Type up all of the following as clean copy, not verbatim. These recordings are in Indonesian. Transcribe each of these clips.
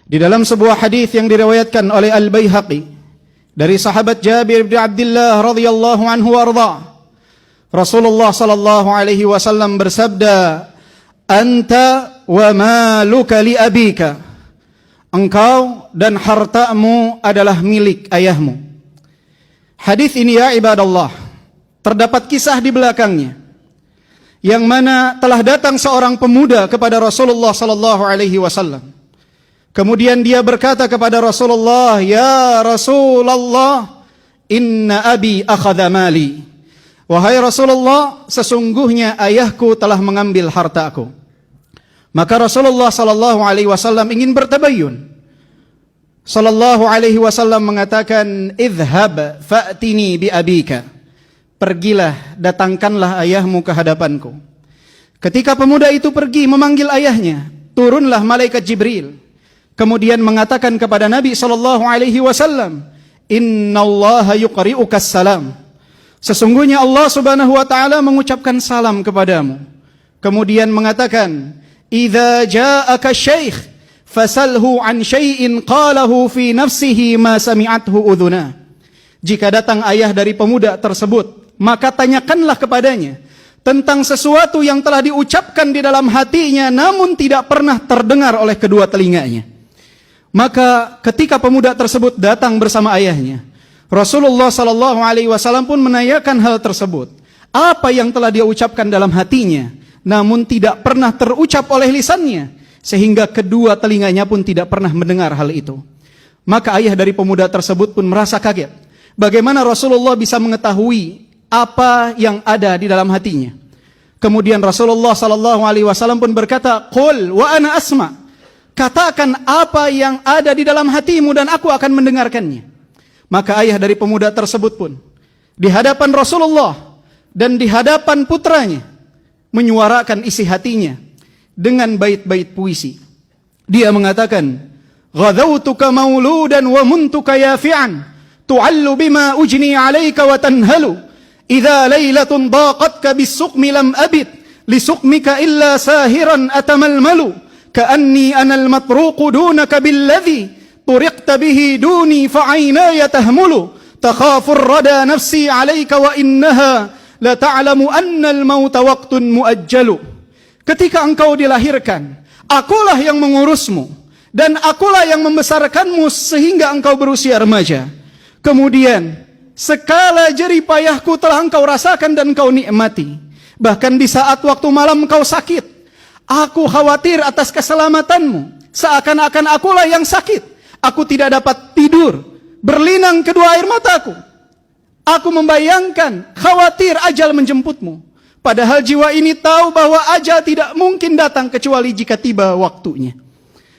Di dalam sebuah hadis yang diriwayatkan oleh Al-Baihaqi dari sahabat Jabir bin Abdullah radhiyallahu anhu warda, Rasulullah sallallahu alaihi wasallam bersabda, "Anta wa maluka li abika." Engkau dan hartamu adalah milik ayahmu. Hadis ini ya ibadallah, terdapat kisah di belakangnya, yang mana telah datang seorang pemuda kepada Rasulullah sallallahu alaihi wasallam. Kemudian dia berkata kepada Rasulullah, "Ya Rasulullah, inna abi akhadha mali." Wahai Rasulullah, sesungguhnya ayahku telah mengambil hartaku. Maka Rasulullah sallallahu alaihi wasallam ingin bertabayyun. Sallallahu alaihi wasallam mengatakan, "Idhhab fa'tini bi abika." Pergilah, datangkanlah ayahmu ke hadapanku. Ketika pemuda itu pergi memanggil ayahnya, turunlah malaikat Jibril. Kemudian mengatakan kepada Nabi sallallahu alaihi wasallam, "Innallaha yuqri'ukas salam." Sesungguhnya Allah Subhanahu wa taala mengucapkan salam kepadamu. Kemudian mengatakan, "Idza ja'aka syekh fasalhu an syai'in qalahu fi nafsihi ma sami'athu udhuna." Jika datang ayah dari pemuda tersebut, maka tanyakanlah kepadanya tentang sesuatu yang telah diucapkan di dalam hatinya namun tidak pernah terdengar oleh kedua telinganya. Maka ketika pemuda tersebut datang bersama ayahnya, Rasulullah sallallahu alaihi wasallam pun menanyakan hal tersebut. Apa yang telah dia ucapkan dalam hatinya namun tidak pernah terucap oleh lisannya, sehingga kedua telinganya pun tidak pernah mendengar hal itu. Maka ayah dari pemuda tersebut pun merasa kaget. Bagaimana Rasulullah bisa mengetahui apa yang ada di dalam hatinya? Kemudian Rasulullah sallallahu alaihi wasallam pun berkata, "Qul wa ana asma." Katakan apa yang ada di dalam hatimu dan aku akan mendengarkannya. Maka ayah dari pemuda tersebut pun di hadapan Rasulullah dan di hadapan putranya menyuarakan isi hatinya dengan bait-bait puisi. Dia mengatakan, "Ghadawtuka mauludan wa muntuka yafi'an, tu'allu bima ujni 'alaika wa tanhalu. Idza lailatun daqatka bis-suqmi lam abid, li suqmika illa sahiran atamalmalu. Ka'anni anal matruqu dunaka billadhi turiqta bihi duni fa'ainaya tahmulu. Takhafur rada nafsi 'alaika wa innaha la ta'lamu anna al-mauta waqtun muajjalu." Ketika engkau dilahirkan, akulah yang mengurusmu dan akulah yang membesarkanmu sehingga engkau berusia remaja. Kemudian segala jerih payahku telah engkau rasakan dan engkau nikmati. Bahkan di saat waktu malam engkau sakit, aku khawatir atas keselamatanmu, seakan-akan akulah yang sakit. Aku tidak dapat tidur, berlinang kedua air mataku. Aku membayangkan, khawatir ajal menjemputmu. Padahal jiwa ini tahu bahwa ajal tidak mungkin datang kecuali jika tiba waktunya.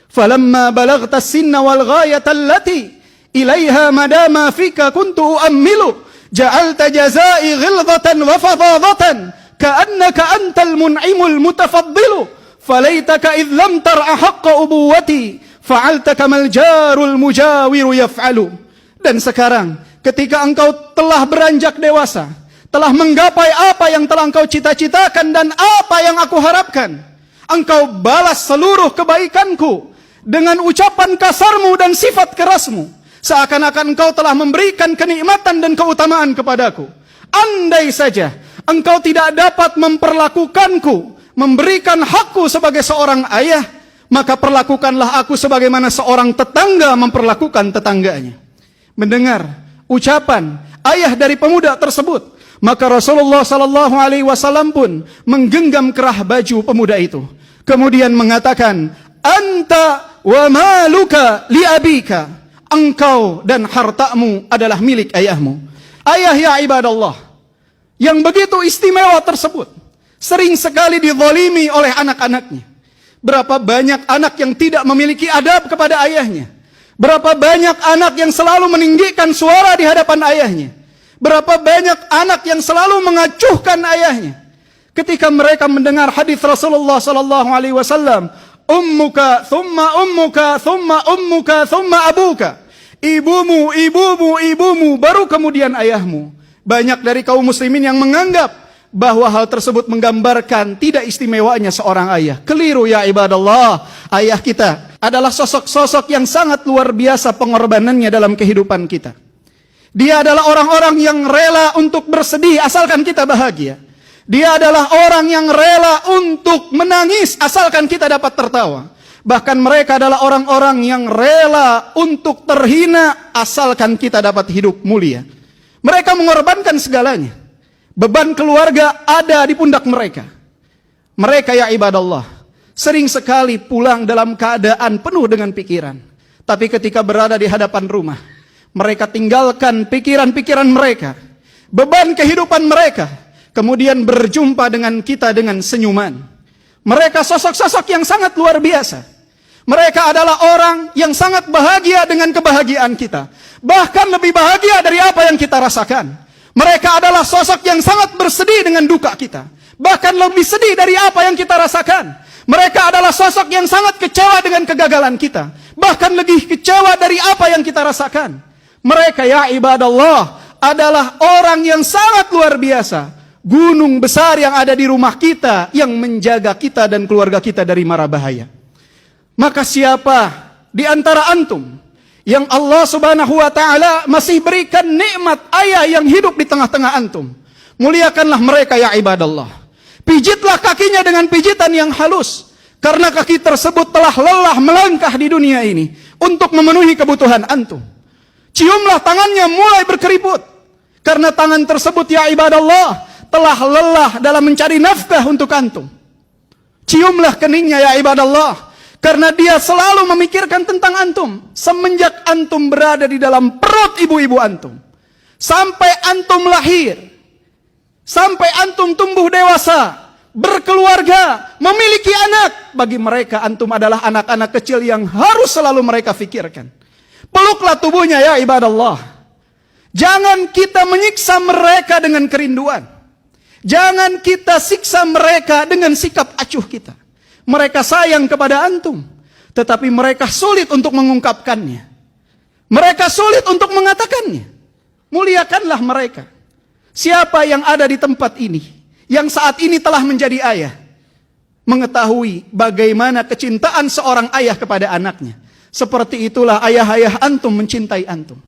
Falamma balaghta sinna wal ghayata allati ilaiha madama fika kuntu uammilu, ja'alta jazai ghilzatan wa fadadatan, ka'annaka antal mun'imul mutafaddilu. Falaitaka idh lam tar'a haqqa ubuwati, fa'alta kamal jarul mujawiru yaf'alu. Dan sekarang ketika engkau telah beranjak dewasa, telah menggapai apa yang telah engkau cita-citakan dan apa yang aku harapkan, engkau balas seluruh kebaikanku dengan ucapan kasarmu dan sifat kerasmu, seakan-akan engkau telah memberikan kenikmatan dan keutamaan kepadaku. Andai saja engkau tidak dapat memperlakukanku, memberikan hakku sebagai seorang ayah, maka perlakukanlah aku sebagaimana seorang tetangga memperlakukan tetangganya. Mendengar ucapan ayah dari pemuda tersebut, maka Rasulullah sallallahu alaihi wasallam pun menggenggam kerah baju pemuda itu. Kemudian mengatakan, "Anta wa maluka li abika." Engkau dan hartamu adalah milik ayahmu. Ayah ya ibadallah, yang begitu istimewa tersebut sering sekali dizalimi oleh anak-anaknya. Berapa banyak anak yang tidak memiliki adab kepada ayahnya. Berapa banyak anak yang selalu meninggikan suara di hadapan ayahnya. Berapa banyak anak yang selalu mengacuhkan ayahnya. Ketika mereka mendengar hadis Rasulullah sallallahu alaihi wasallam, "Ummuka, thumma ummuka, thumma ummuka, thumma abuka." Ibumu, ibumu, ibumu, baru kemudian ayahmu. Banyak dari kaum muslimin yang menganggap bahwa hal tersebut menggambarkan tidak istimewanya seorang ayah. Keliru ya ibadallah. Ayah kita adalah sosok-sosok yang sangat luar biasa pengorbanannya dalam kehidupan kita. Dia adalah orang-orang yang rela untuk bersedih asalkan kita bahagia. Dia adalah orang yang rela untuk menangis asalkan kita dapat tertawa. Bahkan mereka adalah orang-orang yang rela untuk terhina asalkan kita dapat hidup mulia. Mereka mengorbankan segalanya. Beban keluarga ada di pundak mereka. Mereka ya ibadallah, sering sekali pulang dalam keadaan penuh dengan pikiran. Tapi ketika berada di hadapan rumah, mereka tinggalkan pikiran-pikiran mereka, beban kehidupan mereka, kemudian berjumpa dengan kita dengan senyuman. Mereka sosok-sosok yang sangat luar biasa. Mereka adalah orang yang sangat bahagia dengan kebahagiaan kita. Bahkan lebih bahagia dari apa yang kita rasakan. Mereka adalah sosok yang sangat bersedih dengan duka kita. Bahkan lebih sedih dari apa yang kita rasakan. Mereka adalah sosok yang sangat kecewa dengan kegagalan kita. Bahkan lebih kecewa dari apa yang kita rasakan. Mereka ya ibadallah adalah orang yang sangat luar biasa. Gunung besar yang ada di rumah kita yang menjaga kita dan keluarga kita dari mara bahaya. Maka siapa di antara antum yang Allah subhanahu wa ta'ala masih berikan nikmat ayah yang hidup di tengah-tengah antum, muliakanlah mereka ya ibadallah. Pijitlah kakinya dengan pijitan yang halus, karena kaki tersebut telah lelah melangkah di dunia ini untuk memenuhi kebutuhan antum. Ciumlah tangannya mulai berkeriput, karena tangan tersebut ya ibadallah telah lelah dalam mencari nafkah untuk antum. Ciumlah keningnya ya ibadallah, karena dia selalu memikirkan tentang antum. Semenjak antum berada di dalam perut ibu-ibu antum, sampai antum lahir, sampai antum tumbuh dewasa, berkeluarga, memiliki anak, bagi mereka antum adalah anak-anak kecil yang harus selalu mereka fikirkan. Peluklah tubuhnya ya ibadallah. Jangan kita menyiksa mereka dengan kerinduan. Jangan kita siksa mereka dengan sikap acuh kita. Mereka sayang kepada antum, tetapi mereka sulit untuk mengungkapkannya. Mereka sulit untuk mengatakannya. Muliakanlah mereka. Siapa yang ada di tempat ini, yang saat ini telah menjadi ayah, mengetahui bagaimana kecintaan seorang ayah kepada anaknya. Seperti itulah ayah-ayah antum mencintai antum.